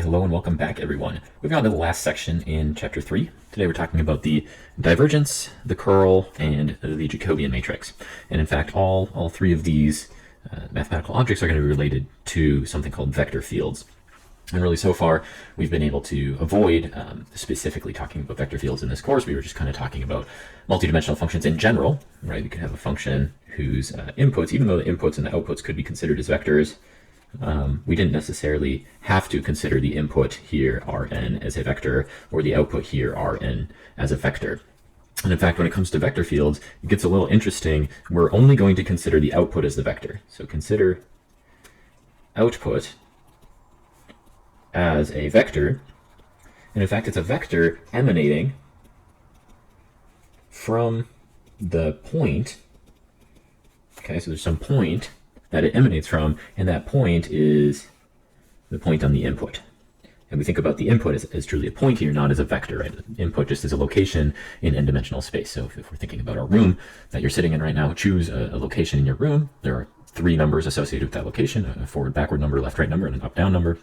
hello and welcome back, everyone. We've gone to the last section in Chapter 3. Today we're talking about the divergence, the curl, and the Jacobian matrix. And in fact, all three of these mathematical objects are going to be related to something called vector fields. And really, so far, we've been able to avoid specifically talking about vector fields in this course. We were just kind of talking about multidimensional functions in general, right? We could have a function whose inputs, even though the inputs and the outputs could be considered as vectors, we didn't necessarily have to consider the input here, Rn, as a vector, or the output here, Rn, as a vector. And in fact, when it comes to vector fields, it gets a little interesting. We're only going to consider the output as the vector. So consider output as a vector, and in fact it's a vector emanating from the point. Okay, so there's some point that it emanates from, and that point is the point on the input. And we think about the input as truly a point here, not as a vector, right? Input just as a location in n-dimensional space. So if we're thinking about our room that you're sitting in right now, choose a location in your room. There are 3 numbers associated with that location: a forward, backward number, left, right number, and an up, down number.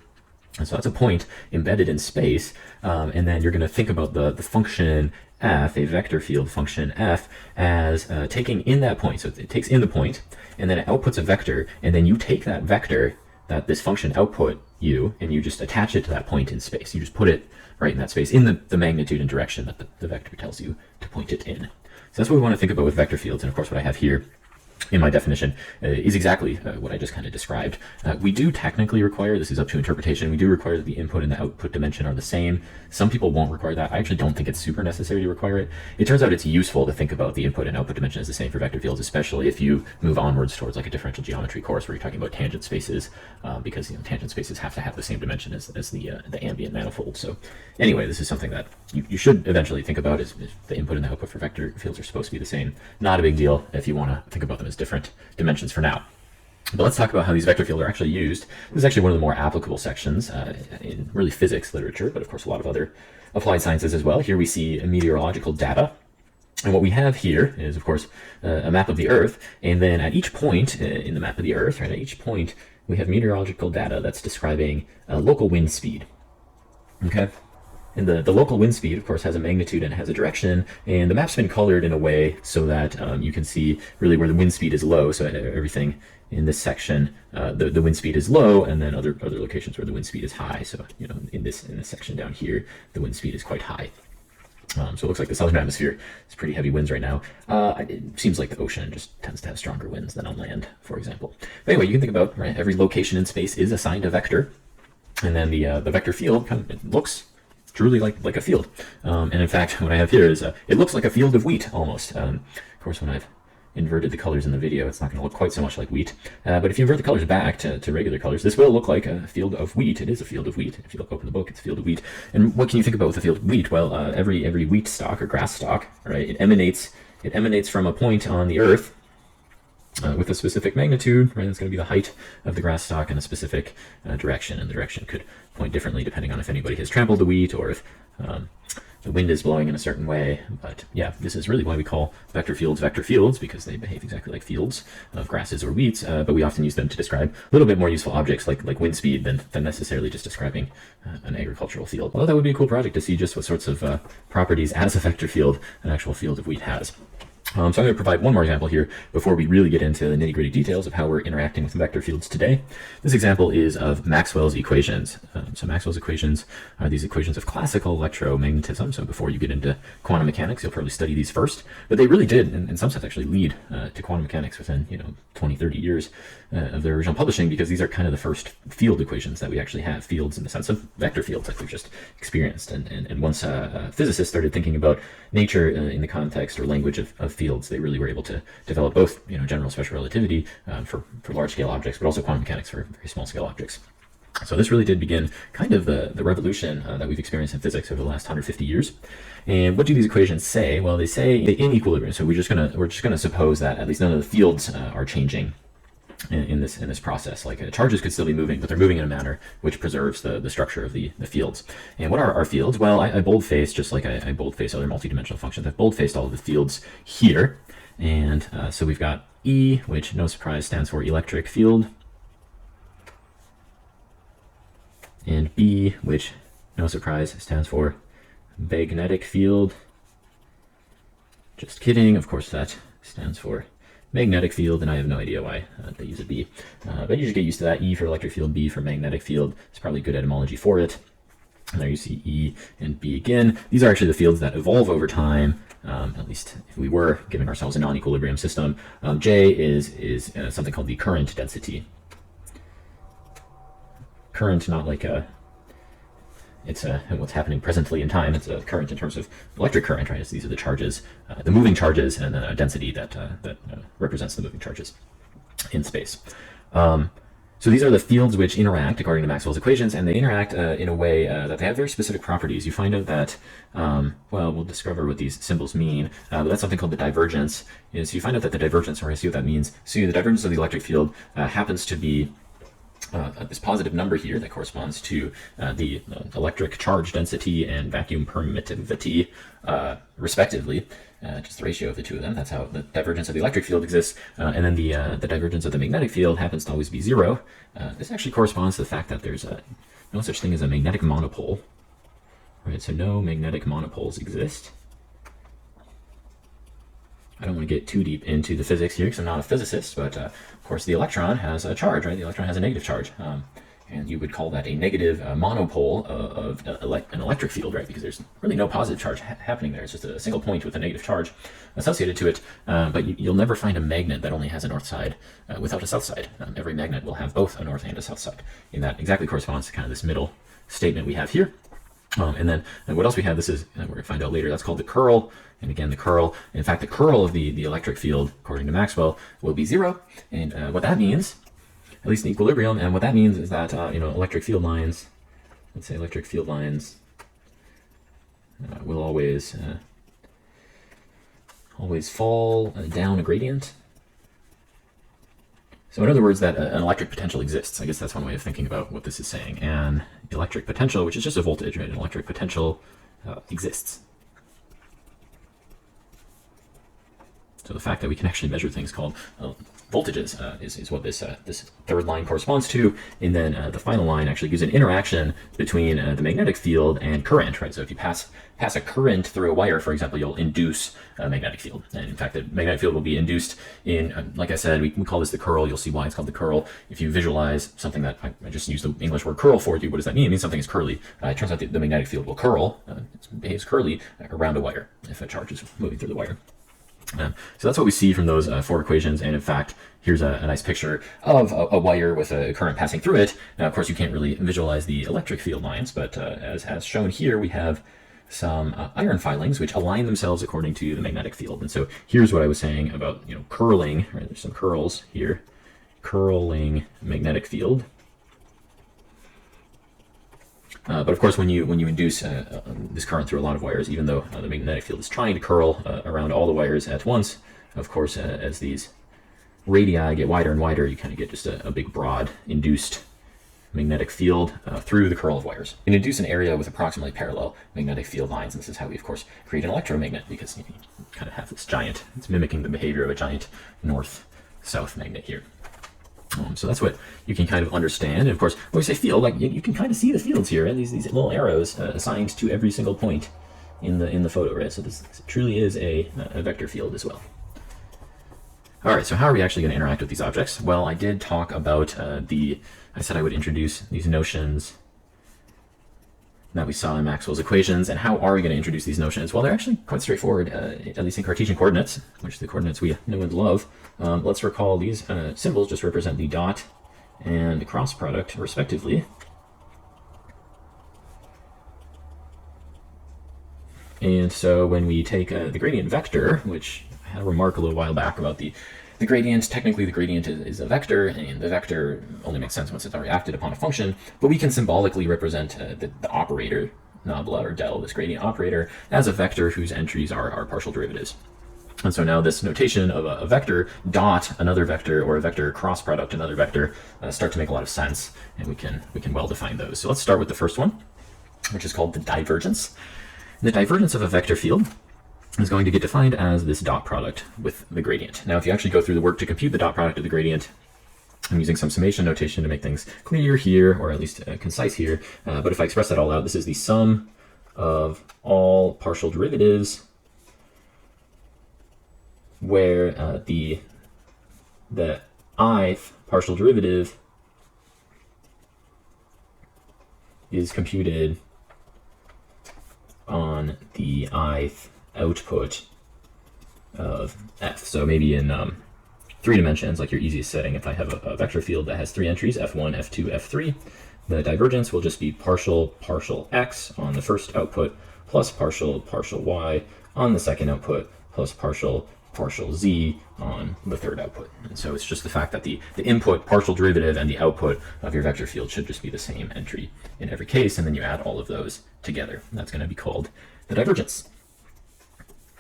And so that's a point embedded in space, and then you're going to think about the function f, a vector field function f, as taking in that point. So it takes in the point, and then it outputs a vector, and then you take that vector that this function output you, and you just attach it to that point in space. You just put it right in that space in the magnitude and direction that the vector tells you to point it in. So that's what we want to think about with vector fields, and of course what I have here in my definition is exactly what I just kind of described. We do technically require, this is up to interpretation, we do require that the input and the output dimension are the same. Some people won't require that. I actually don't think it's super necessary to require it. It turns out it's useful to think about the input and output dimension as the same for vector fields, especially if you move onwards towards like a differential geometry course where you're talking about tangent spaces, because tangent spaces have to have the same dimension as the ambient manifold. So anyway, this is something that you should eventually think about, is the input and the output for vector fields are supposed to be the same. Not a big deal if you want to think about them as different dimensions for now. But let's talk about how these vector fields are actually used. This is actually one of the more applicable sections in really physics literature, but of course a lot of other applied sciences as well. Here we see meteorological data. And what we have here is, of course, a map of the Earth. And then at each point in the map of the Earth, right, at each point, we have meteorological data that's describing local wind speed. Okay? And the local wind speed, of course, has a magnitude and it has a direction, and the map's been colored in a way so that you can see really where the wind speed is low. So everything in this section, the wind speed is low, and then other locations where the wind speed is high. So in this section down here, the wind speed is quite high. So it looks like the southern hemisphere is pretty heavy winds right now. It seems like the ocean just tends to have stronger winds than on land, for example. But anyway, you can think about, right, every location in space is assigned a vector, and then the vector field it looks truly like a field. And in fact, what I have here is, it looks like a field of wheat, almost. Of course, when I've inverted the colors in the video, it's not going to look quite so much like wheat. But if you invert the colors back to regular colors, this will look like a field of wheat. It is a field of wheat. If you look open the book, it's a field of wheat. And what can you think about with a field of wheat? Well, every wheat stalk or grass stalk, right, it emanates from a point on the Earth, with a specific magnitude, right? It's going to be the height of the grass stalk in a specific direction, and the direction could point differently depending on if anybody has trampled the wheat or if the wind is blowing in a certain way. But yeah, this is really why we call vector fields, because they behave exactly like fields of grasses or wheats, but we often use them to describe a little bit more useful objects like wind speed than necessarily just describing an agricultural field. Although that would be a cool project to see just what sorts of properties as a vector field an actual field of wheat has. So I'm going to provide one more example here before we really get into the nitty-gritty details of how we're interacting with vector fields today. This example is of Maxwell's equations. So Maxwell's equations are these equations of classical electromagnetism. So before you get into quantum mechanics, you'll probably study these first. But they really did, in some sense, actually lead to quantum mechanics within 20, 30 years of their original publishing, because these are kind of the first field equations that we actually have, fields in the sense of vector fields like we've just experienced. And once physicists started thinking about nature in the context or language of fields, they really were able to develop both general special relativity for large-scale objects, but also quantum mechanics for very small-scale objects. So this really did begin kind of the revolution that we've experienced in physics over the last 150 years. And what do these equations say? Well, they say they're in equilibrium. So we're just gonna suppose that at least none of the fields are changing in this process. Like charges could still be moving, but they're moving in a manner which preserves the structure of the fields. And what are our fields? Well, I boldface, just like I boldface other multidimensional functions. I've boldfaced all of the fields here. And so we've got E, which, no surprise, stands for electric field. and B, which, no surprise, stands for magnetic field. Just kidding, of course that stands for magnetic field, and I have no idea why they use a B. But you should get used to that. E for electric field, B for magnetic field. It's probably good etymology for it. And there you see E and B again. These are actually the fields that evolve over time, at least if we were giving ourselves a non-equilibrium system. J is something called the current density. Current, not like it's what's happening presently in time. It's a current in terms of electric current, right? These are the charges, the moving charges, and then a density that represents the moving charges in space. So these are the fields which interact according to Maxwell's equations, and they interact in a way that they have very specific properties. You find out that, well, we'll discover what these symbols mean, but that's something called the divergence. Is you find out that the divergence, or I see what that means. So the divergence of the electric field happens to be this positive number here that corresponds to the electric charge density and vacuum permittivity, respectively. Just the ratio of the two of them. That's how the divergence of the electric field exists. And then the divergence of the magnetic field happens to always be zero. This actually corresponds to the fact that there's no such thing as a magnetic monopole. Right? So no magnetic monopoles exist. I don't want to get too deep into the physics here because I'm not a physicist, but of course the electron has a charge, right? The electron has a negative charge. And you would call that a negative monopole of an electric field, right? Because there's really no positive charge happening there. It's just a single point with a negative charge associated to it. But you'll never find a magnet that only has a north side without a south side. Every magnet will have both a north and a south side. And that exactly corresponds to kind of this middle statement we have here. And then what else we have, this is, we're going to find out later, that's called the curl. And again, the curl, in fact, the curl of the electric field, according to Maxwell, will be zero. And what that means, at least in equilibrium, and what that means is that, electric field lines, let's say electric field lines will always fall down a gradient. So in other words, that an electric potential exists. I guess that's one way of thinking about what this is saying. And electric potential, which is just a voltage, right? An electric potential exists. So the fact that we can actually measure things called voltages is what this third line corresponds to. And then the final line actually gives an interaction between the magnetic field and current, right? So if you pass a current through a wire, for example, you'll induce a magnetic field. And in fact, the magnetic field will be induced in, like I said, we call this the curl. You'll see why it's called the curl. If you visualize something that, I just used the English word curl for you, what does that mean? It means something is curly. It turns out the magnetic field will curl, it behaves curly around a wire if a charge is moving through the wire. So that's what we see from those four equations, and in fact, here's a nice picture of a wire with a current passing through it. Now, of course, you can't really visualize the electric field lines, but as shown here, we have some iron filings which align themselves according to the magnetic field. And so here's what I was saying about curling. Right? There's some curls here, curling magnetic field. But of course, when you induce this current through a lot of wires, even though the magnetic field is trying to curl around all the wires at once, of course, as these radii get wider and wider, you kind of get just a big, broad, induced magnetic field through the curl of wires. You can induce an area with approximately parallel magnetic field lines, and this is how we, of course, create an electromagnet, because you kind of have this giant, it's mimicking the behavior of a giant north-south magnet here. So that's what you can kind of understand. And of course, when we say field, like you can kind of see the fields here, and these little arrows assigned to every single point in the photo, right? So this truly is a vector field as well. All right, so how are we actually going to interact with these objects? Well, I did talk about I said I would introduce these notions that we saw in Maxwell's equations. And how are we going to introduce these notions? Well, they're actually quite straightforward, at least in Cartesian coordinates, which are the coordinates we know and love. Let's recall these symbols just represent the dot and cross product, respectively. And so when we take the gradient vector, which I had a remark a little while back about the gradient, technically the gradient is a vector, and the vector only makes sense once it's already acted upon a function, but we can symbolically represent the operator, nabla or del, this gradient operator, as a vector whose entries are partial derivatives. And so now this notation of a vector dot another vector, or a vector cross product another vector, start to make a lot of sense, and we can well define those. So let's start with the first one, which is called the divergence. And the divergence of a vector field is going to get defined as this dot product with the gradient. Now, if you actually go through the work to compute the dot product of the gradient, I'm using some summation notation to make things clear here, or at least concise here. But if I express that all out, this is the sum of all partial derivatives where the ith partial derivative is computed on the ith output of f. So maybe in 3 dimensions, like your easiest setting, if I have a vector field that has 3 entries, f1, f2, f3, the divergence will just be partial x on the first output plus partial y on the second output plus partial z on the third output. And so it's just the fact that the input partial derivative and the output of your vector field should just be the same entry in every case, and then you add all of those together. That's going to be called the divergence.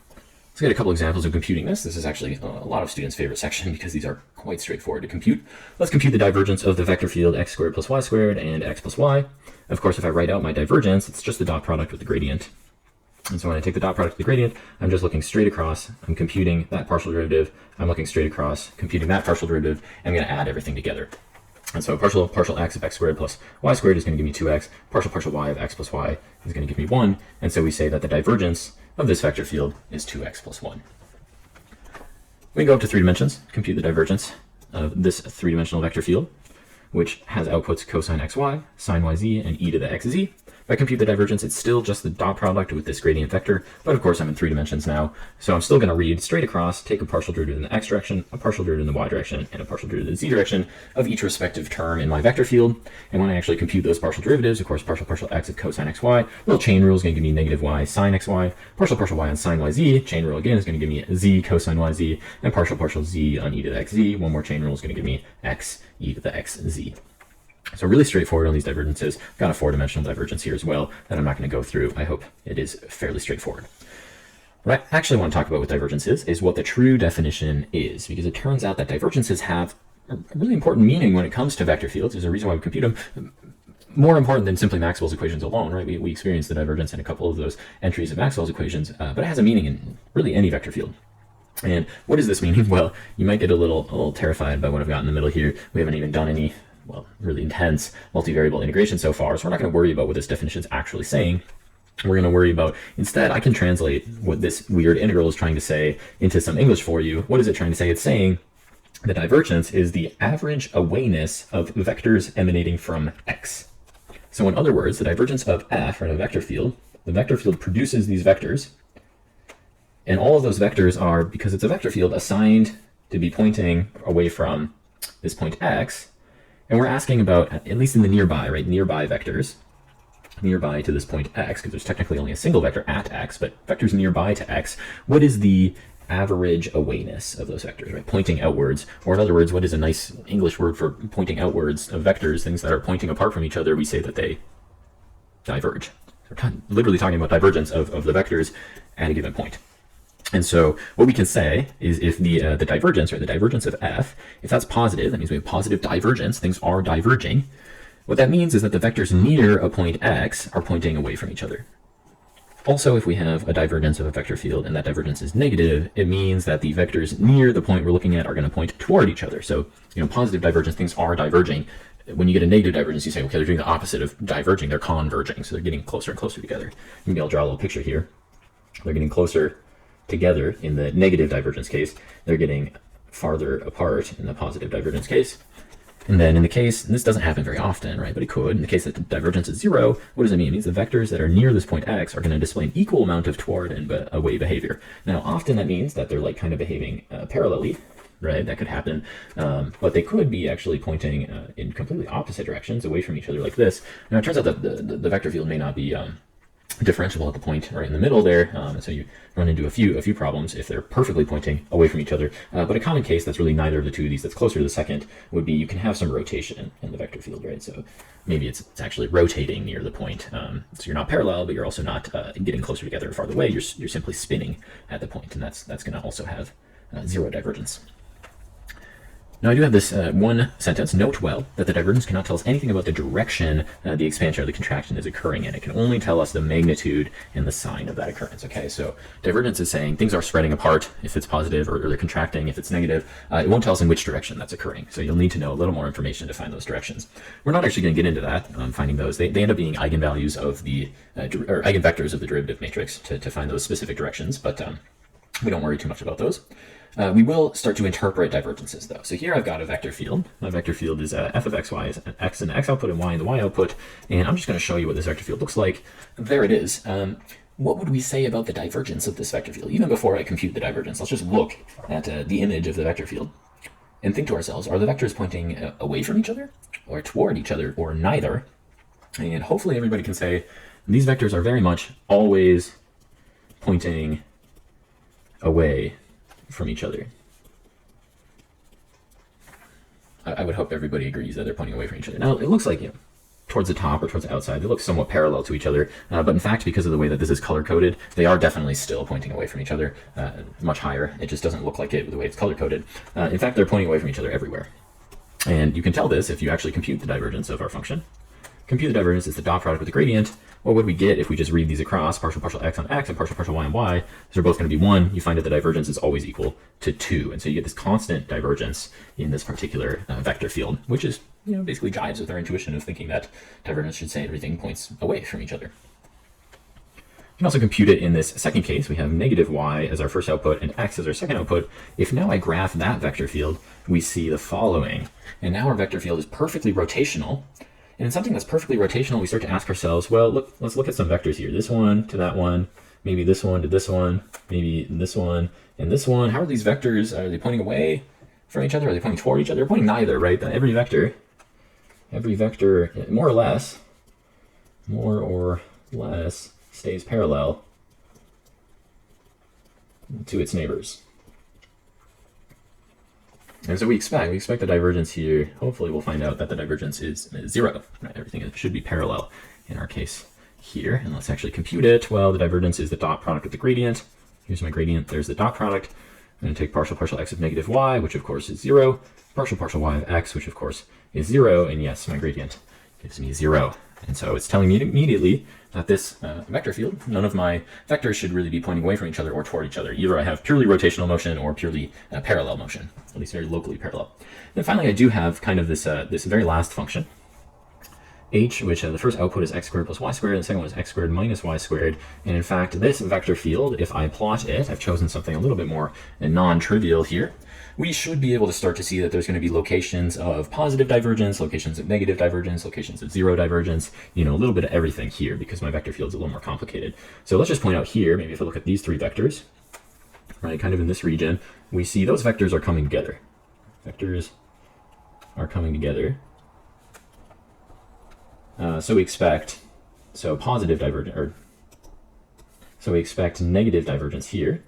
Let's get a couple examples of computing this. This is actually a lot of students' favorite section because these are quite straightforward to compute. Let's compute the divergence of the vector field x squared plus y squared and x plus y. Of course, if I write out my divergence, it's just the dot product with the gradient. And so when I take the dot product of the gradient, I'm just looking straight across. I'm computing that partial derivative. I'm looking straight across, computing that partial derivative. I'm going to add everything together. And so partial x of x squared plus y squared is going to give me 2x. Partial y of x plus y is going to give me 1. And so we say that the divergence of this vector field is 2x plus 1. We can go up to 3 dimensions, compute the divergence of this 3-dimensional vector field, which has outputs cosine xy, sine yz, and e to the xz. If I compute the divergence, it's still just the dot product with this gradient vector, but of course I'm in 3 dimensions now, so I'm still going to read straight across, take a partial derivative in the x direction, a partial derivative in the y direction, and a partial derivative in the z direction of each respective term in my vector field. And when I actually compute those partial derivatives, of course partial x of cosine xy, little chain rule is going to give me negative y sine xy, partial y on sine yz, chain rule again is going to give me z cosine yz, and partial z on e to the xz, one more chain rule is going to give me x e to the xz. So really straightforward on these divergences. Got a 4-dimensional divergence here as well that I'm not going to go through. I hope it is fairly straightforward. What I actually want to talk about with divergence is what the true definition is, because it turns out that divergences have a really important meaning when it comes to vector fields. There's a reason why we compute them. More important than simply Maxwell's equations alone, right? We experience the divergence in a couple of those entries of Maxwell's equations, but it has a meaning in really any vector field. And what is this meaning? Well, you might get a little terrified by what I've got in the middle here. We haven't even done any really intense multivariable integration so far, so we're not going to worry about what this definition is actually saying. We're going to worry about, instead, I can translate what this weird integral is trying to say into some English for you. What is it trying to say? It's saying the divergence is the average awayness of vectors emanating from x. So in other words, the divergence of f in a vector field, the vector field produces these vectors, and all of those vectors are, because it's a vector field, assigned to be pointing away from this point x. And we're asking about, at least in the nearby, right, nearby vectors, nearby to this point x, because there's technically only a single vector at x, but vectors nearby to x, what is the average awayness of those vectors, right, pointing outwards? Or in other words, what is a nice English word for pointing outwards of vectors, things that are pointing apart from each other? We say that they diverge. We're literally talking about divergence of the vectors at a given point. And so what we can say is if the divergence, or the divergence of f, if that's positive, that means we have positive divergence, things are diverging. What that means is that the vectors near a point x are pointing away from each other. Also, if we have a divergence of a vector field and that divergence is negative, it means that the vectors near the point we're looking at are going to point toward each other. So, positive divergence, things are diverging. When you get a negative divergence, you say, okay, they're doing the opposite of diverging, they're converging. So they're getting closer and closer together. Maybe I'll draw a little picture here. They're getting closer together in the negative divergence case. They're getting farther apart in the positive divergence case. And then in the case, and this doesn't happen very often, right, but it could, in the case that the divergence is 0, what does it mean? It means the vectors that are near this point x are going to display an equal amount of toward and away behavior. Now, often that means that they're like kind of behaving parallelly, right? That could happen, but they could be actually pointing in completely opposite directions away from each other like this. Now, it turns out that the vector field may not be differentiable at the point right in the middle there, so you run into a few problems if they're perfectly pointing away from each other. But a common case that's really neither of the two of these, that's closer to the second, would be you can have some rotation in the vector field, right? So maybe it's actually rotating near the point, so you're not parallel, but you're also not getting closer together or farther away. You're simply spinning at the point, and that's going to also have 0 divergence. Now I do have this one sentence, note well, that the divergence cannot tell us anything about the direction the expansion or the contraction is occurring in. It can only tell us the magnitude and the sign of that occurrence. Okay, so divergence is saying things are spreading apart if it's positive, or they're contracting if it's negative. It won't tell us in which direction that's occurring. So you'll need to know a little more information to find those directions. We're not actually going to get into that, finding those. They end up being eigenvalues of the, or eigenvectors of the derivative matrix to find those specific directions, but we don't worry too much about those. We will start to interpret divergences, though. So here I've got a vector field. My vector field is f of x, y is x in the x output and y in the y output. And I'm just going to show you what this vector field looks like. There it is. What would we say about the divergence of this vector field? Even before I compute the divergence, let's just look at the image of the vector field and think to ourselves, are the vectors pointing away from each other, or toward each other, or neither? And hopefully everybody can say these vectors are very much always pointing away from each other. I would hope everybody agrees that they're pointing away from each other. Now, it looks like, towards the top or towards the outside, they look somewhat parallel to each other, but in fact, because of the way that this is color-coded, they are definitely still pointing away from each other, much higher. It just doesn't look like it with the way it's color-coded. In fact, they're pointing away from each other everywhere. And you can tell this if you actually compute the divergence of our function. Compute the divergence is the dot product with the gradient. What would we get if we just read these across, partial x on x and partial y on y? These are both going to be 1. You find that the divergence is always equal to 2. And so you get this constant divergence in this particular vector field, which is, basically jives with our intuition of thinking that divergence should say everything points away from each other. You can also compute it in this second case. We have negative y as our first output and x as our second output. If now I graph that vector field, we see the following. And now our vector field is perfectly rotational. And in something that's perfectly rotational, we start to ask ourselves, well, let's look at some vectors here. This one to that one, maybe this one to this one, maybe this one and this one. How are these vectors? Are they pointing away from each other? Are they pointing toward each other? They're pointing neither, right? Every vector, more or less, stays parallel to its neighbors. And so we expect the divergence here. Hopefully we'll find out that the divergence is 0. Right? Everything should be parallel in our case here. And let's actually compute it. Well, the divergence is the dot product of the gradient. Here's my gradient. There's the dot product. I'm going to take partial x of negative y, which of course is 0. Partial y of x, which of course is 0. And yes, my gradient gives me 0. And so it's telling me immediately that this vector field, none of my vectors should really be pointing away from each other or toward each other. Either I have purely rotational motion or purely parallel motion, at least very locally parallel. Then finally, I do have kind of this very last function, h, which the first output is x squared plus y squared, and the second one is x squared minus y squared. And in fact, this vector field, if I plot it, I've chosen something a little bit more non-trivial here. We should be able to start to see that there's going to be locations of positive divergence, locations of negative divergence, locations of 0 divergence, a little bit of everything here because my vector field is a little more complicated. So let's just point out here, maybe if I look at these 3 vectors, right, kind of in this region, we see those vectors are coming together. Vectors are coming together. So we expect positive divergence, or so we expect negative divergence here.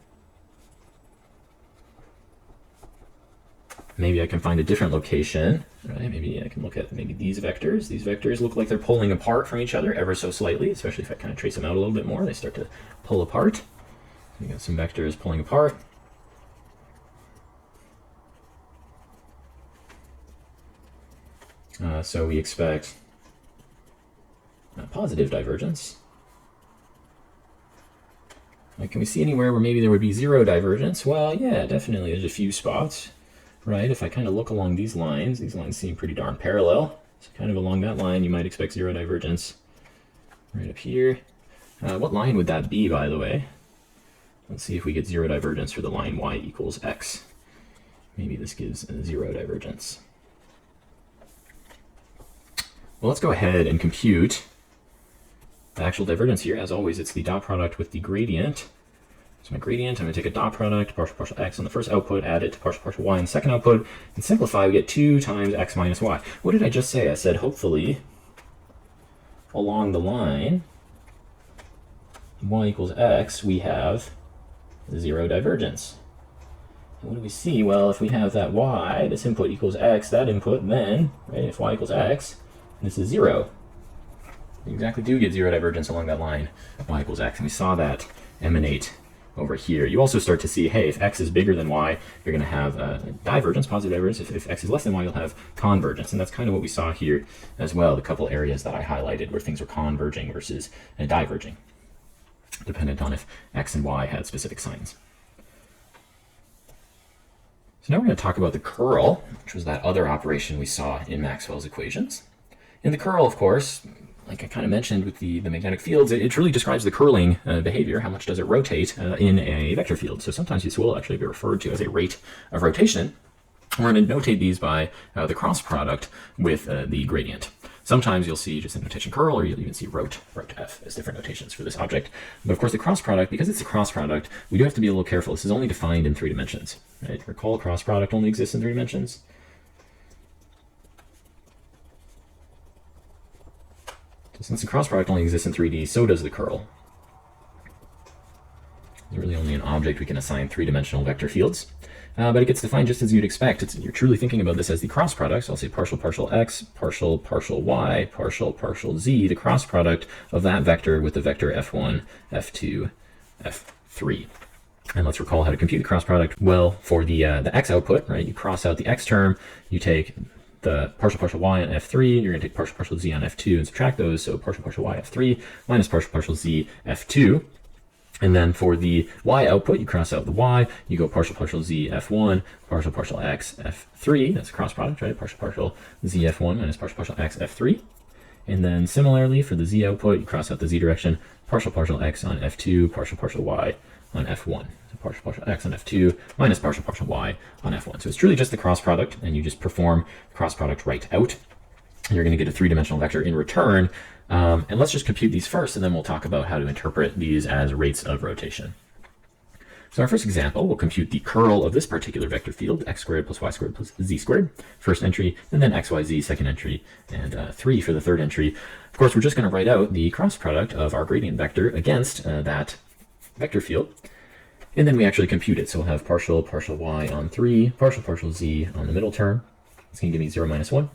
Maybe I can find a different location, right? Maybe I can look at these vectors. These vectors look like they're pulling apart from each other ever so slightly, especially if I kind of trace them out a little bit more. They start to pull apart. We got some vectors pulling apart. So we expect positive divergence. Can we see anywhere where maybe there would be 0 divergence? Well, yeah, definitely. There's a few spots. Right, if I kind of look along these lines seem pretty darn parallel. So kind of along that line, you might expect 0 divergence. Right up here. What line would that be, by the way? Let's see if we get 0 divergence for the line y equals x. Maybe this gives 0 divergence. Well, let's go ahead and compute the actual divergence here. As always, it's the dot product with the gradient. So my gradient, I'm going to take a dot product, partial x on the first output, add it to partial y on the second output, and simplify, we get 2 times x minus y. What did I just say? I said hopefully along the line y equals x, we have 0 divergence. And what do we see? Well, if we have that y, this input equals x, that input, then, right, if y equals x, this is 0. We exactly do get 0 divergence along that line, y equals x, and we saw that emanate over here. You also start to see, hey, if x is bigger than y, you're going to have divergence, positive divergence. If x is less than y, you'll have convergence. And that's kind of what we saw here as well, the couple areas that I highlighted where things were converging versus diverging, dependent on if x and y had specific signs. So now we're going to talk about the curl, which was that other operation we saw in Maxwell's equations. In the curl, of course, like I kind of mentioned with the magnetic fields, it truly describes the curling behavior. How much does it rotate in a vector field? So sometimes this will actually be referred to as a rate of rotation. We're going to notate these by the cross product with the gradient. Sometimes you'll see just a notation curl, or you'll even see rot f as different notations for this object. But of course the cross product, because it's a cross product, we do have to be a little careful. This is only defined in 3 dimensions. Right? Recall cross product only exists in 3 dimensions. So since the cross product only exists in 3D, so does the curl. It's really only an object we can assign 3-dimensional vector fields. But it gets defined just as you'd expect. You're truly thinking about this as the cross product. So I'll say partial x, partial y, partial z, the cross product of that vector with the vector f1, f2, f3. And let's recall how to compute the cross product. Well, for the x output, right, you cross out the x term, you take the partial y on f3, you're going to take partial z on f2 and subtract those. So partial y f3 minus partial z f2. And then for the y output, you cross out the y, you go partial z f1, partial x f3, that's a cross product, right? Partial z f1 minus partial x f3. And then similarly for the z output, you cross out the z direction, partial x on f2, partial y on f1. So partial x on f2 minus partial y on f1. So it's truly just the cross product, and you just perform the cross product right out. You're going to get a 3-dimensional vector in return. And let's just compute these first, and then we'll talk about how to interpret these as rates of rotation. So our first example, we'll compute the curl of this particular vector field, x squared plus y squared plus z squared, first entry, and then xyz, second entry, and 3 for the third entry. Of course, we're just going to write out the cross product of our gradient vector against that vector field, and then we actually compute it. So we'll have partial y on 3, partial z on the middle term. It's going to give me 0 minus 1.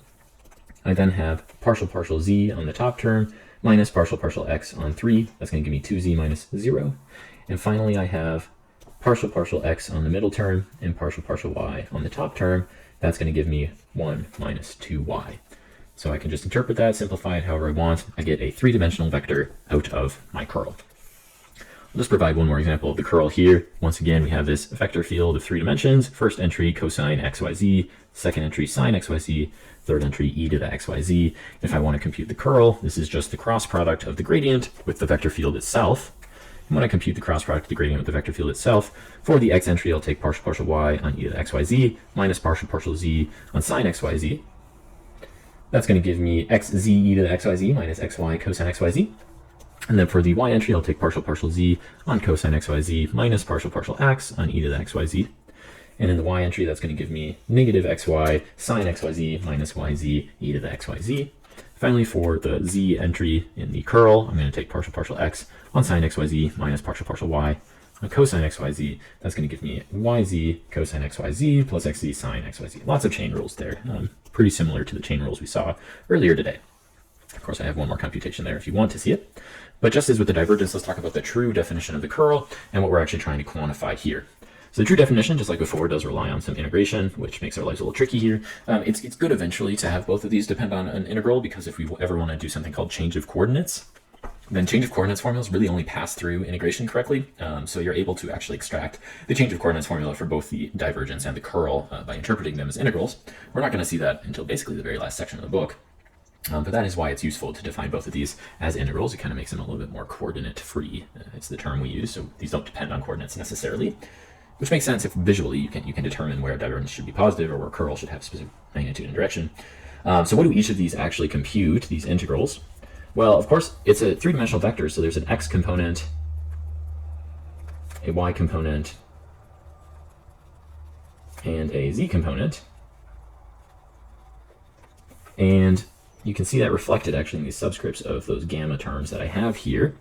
I then have partial z on the top term minus partial x on 3. That's going to give me 2z minus 0. And finally, I have partial x on the middle term and partial y on the top term. That's going to give me 1 minus 2y. So I can just interpret that, simplify it however I want. I get a 3-dimensional vector out of my curl. I'll just provide one more example of the curl here. Once again, we have this vector field of 3 dimensions. First entry, cosine xyz. Second entry, sine xyz. Third entry, e to the xyz. If I want to compute the curl, this is just the cross product of the gradient with the vector field itself. And when I compute the cross product of the gradient with the vector field itself, for the x entry, I'll take partial y on e to the xyz minus partial z on sine xyz. That's going to give me xz e to the xyz minus xy cosine xyz. And then for the y entry, I'll take partial z on cosine xyz minus partial x on e to the xyz. And in the y entry, that's going to give me negative xy sine xyz minus yz e to the xyz. Finally, for the z entry in the curl, I'm going to take partial x on sine xyz minus partial y on cosine xyz. That's going to give me yz cosine xyz plus xz sine xyz. Lots of chain rules there, pretty similar to the chain rules we saw earlier today. Of course, I have one more computation there if you want to see it. But just as with the divergence, let's talk about the true definition of the curl and what we're actually trying to quantify here. So the true definition, just like before, does rely on some integration, which makes our lives a little tricky here. It's good eventually to have both of these depend on an integral, because if we ever want to do something called change of coordinates, then change of coordinates formulas really only pass through integration correctly. So you're able to actually extract the change of coordinates formula for both the divergence and the curl by interpreting them as integrals. We're not going to see that until basically the very last section of the book. But that is why it's useful to define both of these as integrals. It kind of makes them a little bit more coordinate free. It's the term we use, so these don't depend on coordinates necessarily, which makes sense if visually you can determine where divergence should be positive or where curl should have specific magnitude and direction. So what do each of these actually compute, these integrals? Well, of course, it's a 3-dimensional vector, so there's an x component, a y component, and a z component. And you can see that reflected actually in these subscripts of those gamma terms that I have here.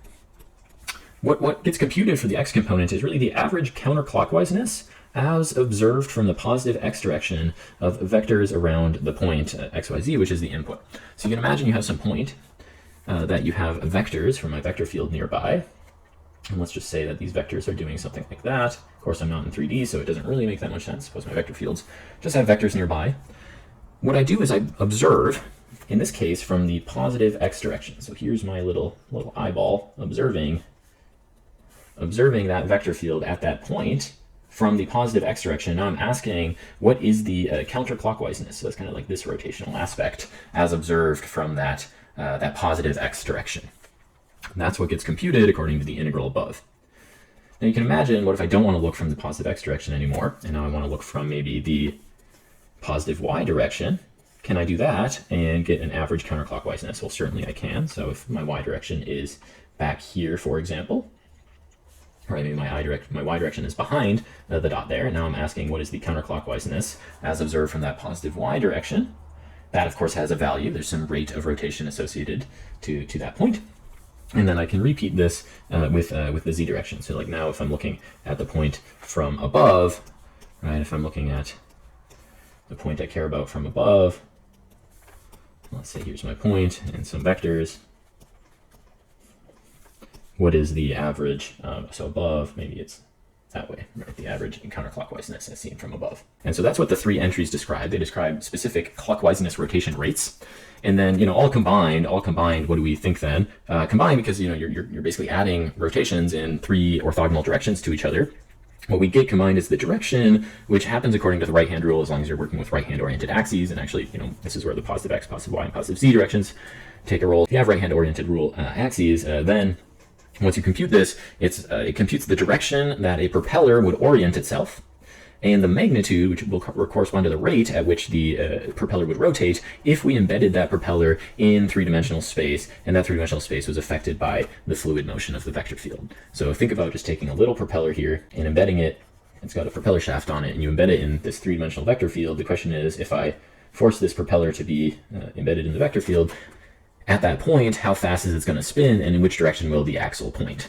What gets computed for the x component is really the average counterclockwise-ness as observed from the positive x direction of vectors around the point xyz, which is the input. So you can imagine you have some point that you have vectors from my vector field nearby. And let's just say that these vectors are doing something like that. Of course, I'm not in 3D, so it doesn't really make that much sense. Suppose my vector fields just have vectors nearby. What I do is I observe, in this case, from the positive x direction. So here's my little eyeball observing that vector field at that point from the positive x direction. Now I'm asking, what is the counterclockwise-ness? So that's kind of like this rotational aspect as observed from that positive x direction. And that's what gets computed according to the integral above. Now you can imagine, what if I don't want to look from the positive x direction anymore, and now I want to look from maybe the positive y direction? Can I do that and get an average counterclockwise-ness? Well, certainly I can. So if my y direction is back here, for example, or maybe my y direction is behind the dot there, and now I'm asking, what is the counterclockwise-ness as observed from that positive y direction? That, of course, has a value. There's some rate of rotation associated to that point. And then I can repeat this with the z direction. So like now if I'm looking at the point from above, right, if I'm looking at the point I care about from above, let's say here's my point and some vectors. What is the average? So above, maybe it's that way, right? The average counterclockwise-ness as seen from above. And so that's what the three entries describe. They describe specific clockwise-ness rotation rates. And then, all combined, what do we think then? Combined because, you're basically adding rotations in three orthogonal directions to each other. What we get combined is the direction, which happens according to the right-hand rule as long as you're working with right-hand oriented axes. And actually, this is where the positive x, positive y, and positive z directions take a role. If you have right-hand oriented rule axes, then once you compute this, it computes the direction that a propeller would orient itself, and the magnitude, which will correspond to the rate at which the propeller would rotate if we embedded that propeller in three-dimensional space, and that three-dimensional space was affected by the fluid motion of the vector field. So think about just taking a little propeller here and embedding it. It's got a propeller shaft on it, and you embed it in this three-dimensional vector field. The question is, if I force this propeller to be embedded in the vector field, at that point, how fast is it going to spin, and in which direction will the axle point?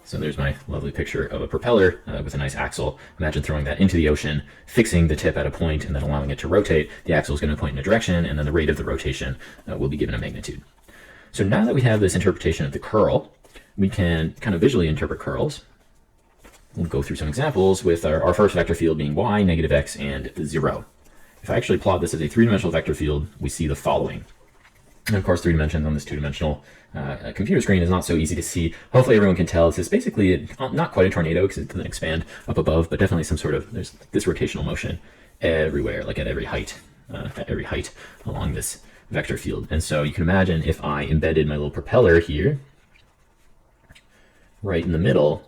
So there's my lovely picture of a propeller with a nice axle. Imagine throwing that into the ocean, fixing the tip at a point, and then allowing it to rotate. The axle is going to point in a direction, and then the rate of the rotation will be given a magnitude. So now that we have this interpretation of the curl, we can kind of visually interpret curls. We'll go through some examples with our first vector field being y, negative x, and 0. If I actually plot this as a three-dimensional vector field, we see the following. And of course, 3 dimensions on this 2-dimensional computer screen is not so easy to see. Hopefully everyone can tell this is basically not quite a tornado because it doesn't expand up above, but definitely some sort of, there's this rotational motion everywhere, like at every height along this vector field. And so you can imagine if I embedded my little propeller here, right in the middle,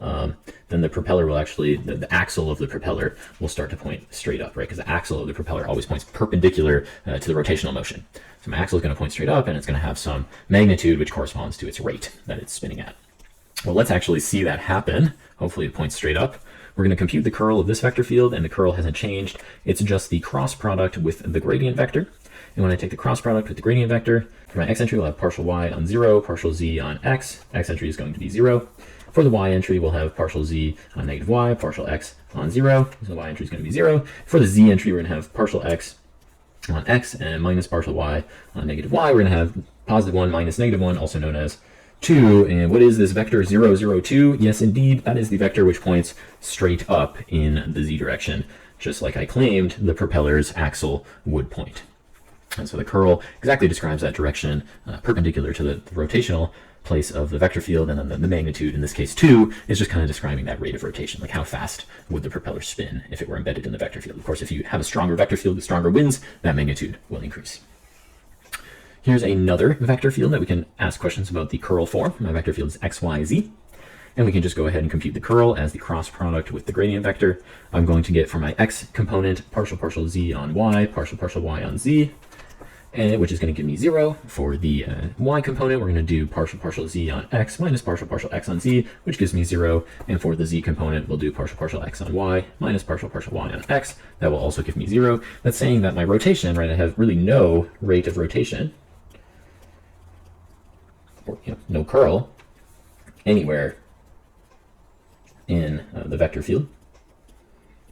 then the propeller will actually, the axle of the propeller will start to point straight up, right? Because the axle of the propeller always points perpendicular to the rotational motion. So my axle is going to point straight up, and it's going to have some magnitude which corresponds to its rate that it's spinning at. Well, let's actually see that happen. Hopefully it points straight up. We're going to compute the curl of this vector field, and the curl hasn't changed. It's just the cross product with the gradient vector. And when I take the cross product with the gradient vector, for my x entry, we'll have partial y on 0, partial z on x. X entry is going to be 0. For the y entry, we'll have partial z on negative y, partial x on 0. So the y entry is going to be 0. For the z entry, we're going to have partial x on x and minus partial y on negative y. We're going to have positive 1 minus negative 1, also known as 2. And what is this vector 0, 0, 2? Yes, indeed, that is the vector which points straight up in the z direction, just like I claimed the propeller's axle would point. And so the curl exactly describes that direction perpendicular to the rotational place of the vector field, and then the magnitude, in this case 2, is just kind of describing that rate of rotation, like how fast would the propeller spin if it were embedded in the vector field. Of course, if you have a stronger vector field with stronger winds, that magnitude will increase. Here's another vector field that we can ask questions about the curl for. My vector field is x, y, z. And we can just go ahead and compute the curl as the cross product with the gradient vector. I'm going to get for my x component partial z on y, partial y on z, and which is going to give me 0. For the y component, we're going to do partial z on x minus partial x on z, which gives me 0. And for the z component, we'll do partial x on y minus partial y on x. That will also give me 0. That's saying that my rotation, right, I have really no rate of rotation, or no curl anywhere in the vector field.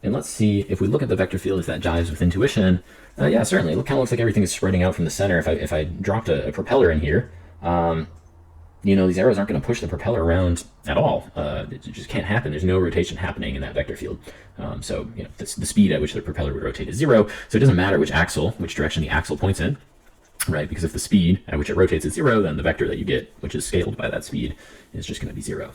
And let's see if we look at the vector field, if that jives with intuition. Yeah, certainly. It kind of looks like everything is spreading out from the center. If I dropped a propeller in here, these arrows aren't going to push the propeller around at all. It just can't happen. There's no rotation happening in that vector field. So the speed at which the propeller would rotate is 0. So it doesn't matter which direction the axle points in, right? Because if the speed at which it rotates is 0, then the vector that you get, which is scaled by that speed, is just going to be 0.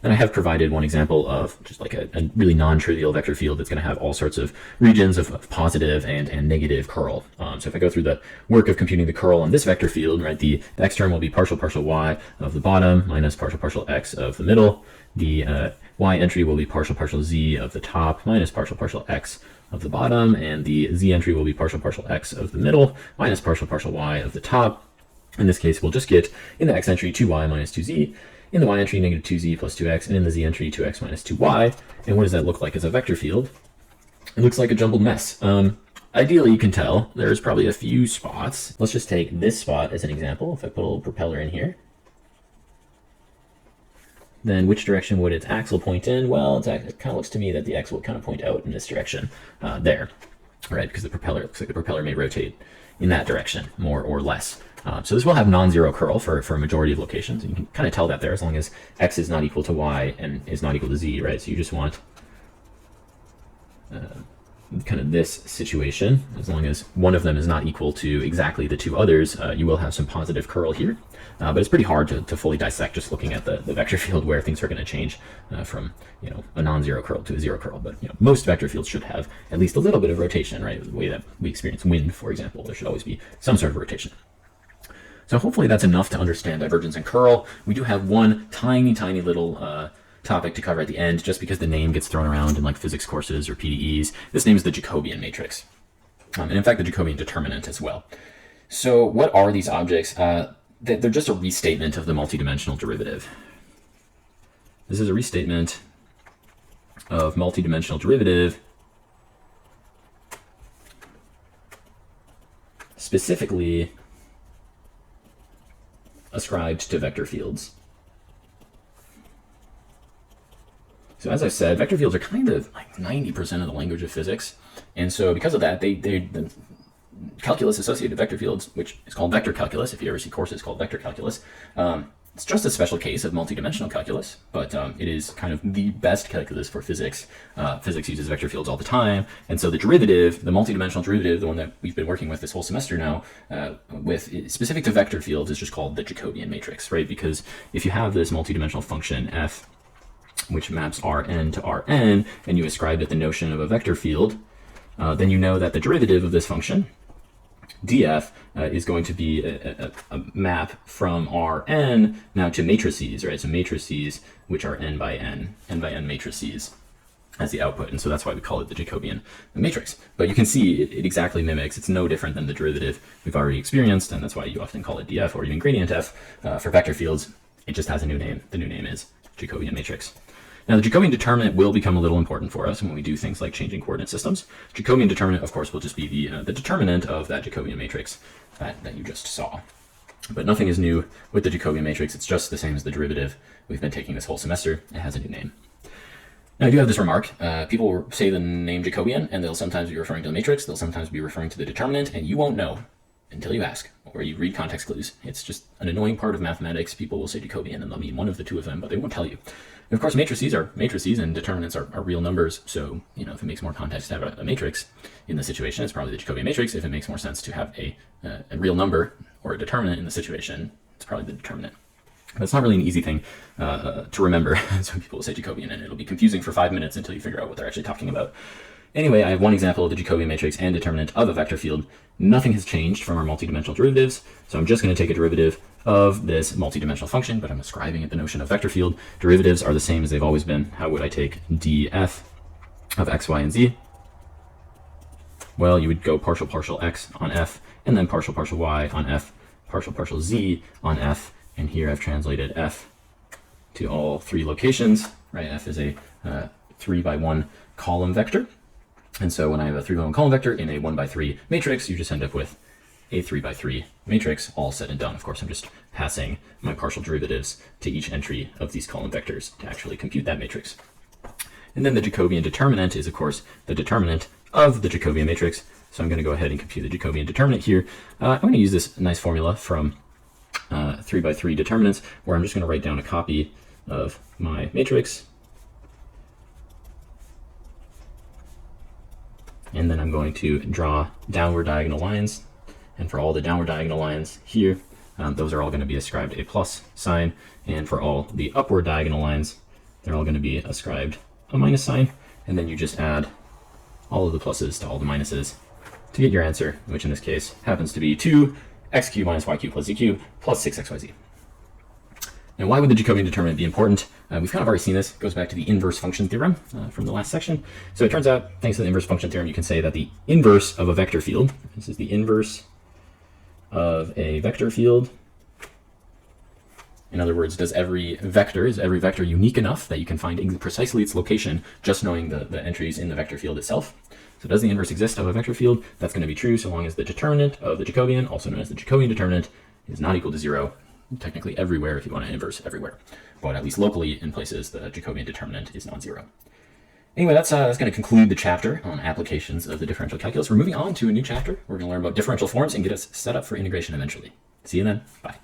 And I have provided one example of just like a really non-trivial vector field that's going to have all sorts of regions of positive and negative curl. So if I go through the work of computing the curl on this vector field, right, the x term will be partial y of the bottom minus partial x of the middle. The y entry will be partial z of the top minus partial x of the bottom, and the z entry will be partial x of the middle minus partial y of the top. In this case, we'll just get in the x entry 2y minus 2z, in the y entry negative 2z plus 2x, and in the z entry 2x minus 2y. And what does that look like as a vector field? It looks like a jumbled mess. Ideally, you can tell there's probably a few spots. Let's just take this spot as an example. If I put a little propeller in here, then which direction would its axle point in? Well, it kind of looks to me that the axle would kind of point out in this direction there, right? Because the propeller looks like the propeller may rotate in that direction more or less. So this will have non-zero curl for a majority of locations. And you can kind of tell that there as long as x is not equal to y and is not equal to z, right? So you just want kind of this situation. As long as one of them is not equal to exactly the two others, you will have some positive curl here. But it's pretty hard to fully dissect just looking at the vector field where things are going to change from a non-zero curl to a zero curl. But most vector fields should have at least a little bit of rotation, right? The way that we experience wind, for example, there should always be some sort of rotation. So hopefully that's enough to understand divergence and curl. We do have one tiny little topic to cover at the end, just because the name gets thrown around in like physics courses or PDEs. This name is the Jacobian matrix, and in fact the Jacobian determinant as well. So what are these objects? They're just a restatement of the multidimensional derivative. This is a restatement of multidimensional derivative, specifically ascribed to vector fields. So as I said, vector fields are kind of like 90% of the language of physics. And so because of that, the calculus associated vector fields, which is called vector calculus, if you ever see courses called vector calculus, it's just a special case of multidimensional calculus, but it is kind of the best calculus for physics. Physics uses vector fields all the time, and so the derivative, the multidimensional derivative, the one that we've been working with this whole semester now, with specific to vector fields, is just called the Jacobian matrix, right? Because if you have this multidimensional function f, which maps Rn to Rn, and you ascribe it the notion of a vector field, then you know that the derivative of this function, df, is going to be a map from Rn now to matrices, right? So matrices which are n by n matrices as the output, and so that's why we call it the Jacobian matrix. But you can see it exactly mimics. It's no different than the derivative we've already experienced, and that's why you often call it df or even gradient f for vector fields. It just has a new name. The new name is Jacobian matrix. Now, the Jacobian determinant will become a little important for us when we do things like changing coordinate systems. Jacobian determinant, of course, will just be the determinant of that Jacobian matrix that you just saw. But nothing is new with the Jacobian matrix. It's just the same as the derivative we've been taking this whole semester. It has a new name. Now, I do have this remark. People say the name Jacobian, and they'll sometimes be referring to the matrix. They'll sometimes be referring to the determinant, and you won't know until you ask or you read context clues. It's just an annoying part of mathematics. People will say Jacobian, and they'll mean one of the two of them, but they won't tell you. And of course, matrices are matrices, and determinants are real numbers. So, if it makes more context to have a matrix in the situation, it's probably the Jacobian matrix. If it makes more sense to have a real number or a determinant in the situation, it's probably the determinant. But it's not really an easy thing to remember. So people will say Jacobian, and it'll be confusing for 5 minutes until you figure out what they're actually talking about. Anyway, I have one example of the Jacobian matrix and determinant of a vector field. Nothing has changed from our multidimensional derivatives, so I'm just going to take a derivative of this multidimensional function, but I'm ascribing it the notion of vector field. Derivatives are the same as they've always been. How would I take df of x, y, and z? Well, you would go partial x on f, and then partial y on f, partial z on f, and here I've translated f to all three locations, right? F is a 3 by 1 column vector. And so when I have a 3 by 1 column vector in a 1 by 3 matrix, you just end up with a 3 by 3 matrix, all said and done. Of course, I'm just passing my partial derivatives to each entry of these column vectors to actually compute that matrix. And then the Jacobian determinant is, of course, the determinant of the Jacobian matrix. So I'm going to go ahead and compute the Jacobian determinant here. I'm going to use this nice formula from 3 by 3 determinants, where I'm just going to write down a copy of my matrix. And then I'm going to draw downward diagonal lines. And for all the downward diagonal lines here, those are all going to be ascribed a plus sign. And for all the upward diagonal lines, they're all going to be ascribed a minus sign. And then you just add all of the pluses to all the minuses to get your answer, which in this case happens to be 2x cubed minus y cubed plus z cubed plus 6xyz. Now, why would the Jacobian determinant be important? We've kind of already seen this. It goes back to the inverse function theorem from the last section. So it turns out, thanks to the inverse function theorem, you can say that the inverse of a vector field, this is the inverse of a vector field. In other words, is every vector unique enough that you can find precisely its location just knowing the entries in the vector field itself? So does the inverse exist of a vector field? That's going to be true so long as the determinant of the Jacobian, also known as the Jacobian determinant, is not equal to 0. Technically everywhere if you want to inverse everywhere. But at least locally in places, the Jacobian determinant is non-zero. Anyway, that's going to conclude the chapter on applications of the differential calculus. We're moving on to a new chapter. We're going to learn about differential forms and get us set up for integration eventually. See you then. Bye.